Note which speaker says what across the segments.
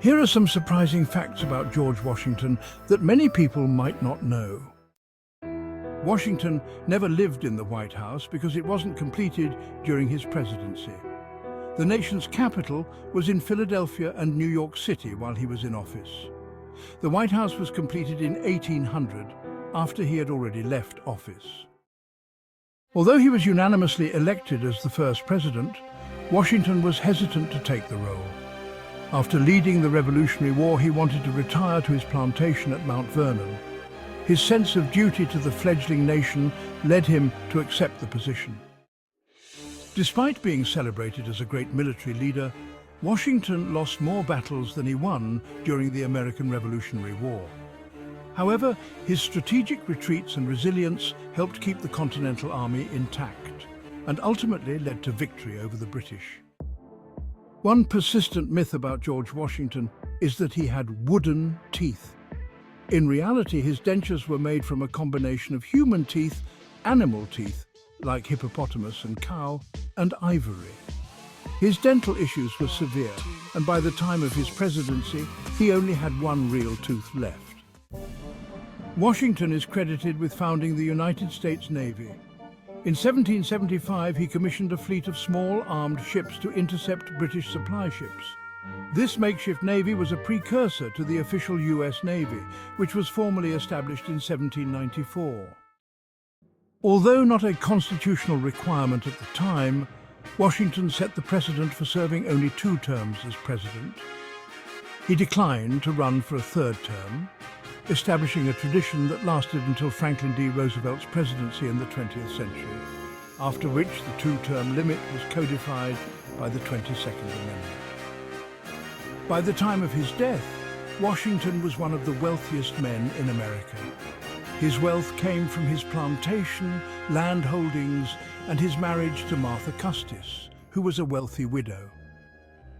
Speaker 1: Here are some surprising facts about George Washington that many people might not know. Washington never lived in the White House because it wasn't completed during his presidency. The nation's capital was in Philadelphia and New York City while he was in office. The White House was completed in 1800, after he had already left office. Although he was unanimously elected as the first president, Washington was hesitant to take the role. After leading the Revolutionary War, he wanted to retire to his plantation at Mount Vernon. His sense of duty to the fledgling nation led him to accept the position. Despite being celebrated as a great military leader, Washington lost more battles than he won during the American Revolutionary War. However, his strategic retreats and resilience helped keep the Continental Army intact and ultimately led to victory over the British. One persistent myth about George Washington is that he had wooden teeth. In reality, his dentures were made from a combination of human teeth, animal teeth, like hippopotamus and cow, and ivory. His dental issues were severe, and by the time of his presidency, he only had one real tooth left. Washington is credited with founding the United States Navy. In 1775, he commissioned a fleet of small armed ships to intercept British supply ships. This makeshift navy was a precursor to the official US Navy, which was formally established in 1794. Although not a constitutional requirement at the time, Washington set the precedent for serving only 2 terms as president. He declined to run for a 3rd term, establishing a tradition that lasted until Franklin D. Roosevelt's presidency in the 20th century, after which the 2-term limit was codified by the 22nd Amendment. By the time of his death, Washington was one of the wealthiest men in America. His wealth came from his plantation, land holdings, and his marriage to Martha Custis, who was a wealthy widow.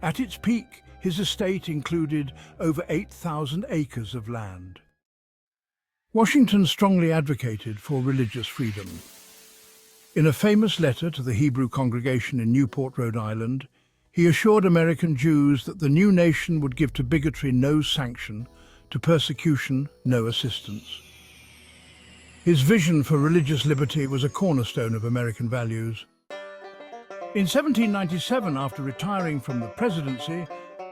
Speaker 1: At its peak, his estate included over 8,000 acres of land. Washington strongly advocated for religious freedom. In a famous letter to the Hebrew congregation in Newport, Rhode Island, he assured American Jews that the new nation would give to bigotry no sanction, to persecution no assistance. His vision for religious liberty was a cornerstone of American values. In 1797, after retiring from the presidency,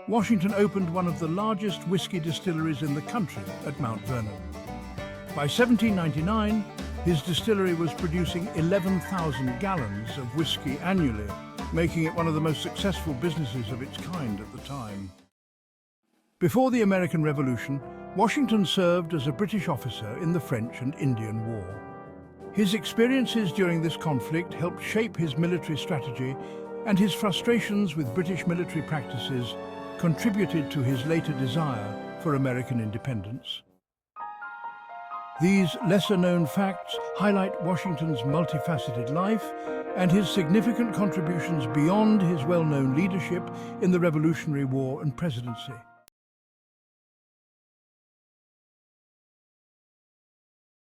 Speaker 1: Washington opened one of the largest whiskey distilleries in the country at Mount Vernon. By 1799, his distillery was producing 11,000 gallons of whiskey annually, making it one of the most successful businesses of its kind at the time. Before the American Revolution, Washington served as a British officer in the French and Indian War. His experiences during this conflict helped shape his military strategy, and his frustrations with British military practices contributed to his later desire for American independence. These lesser-known facts highlight Washington's multifaceted life and his significant contributions beyond his well-known leadership in the Revolutionary War and presidency.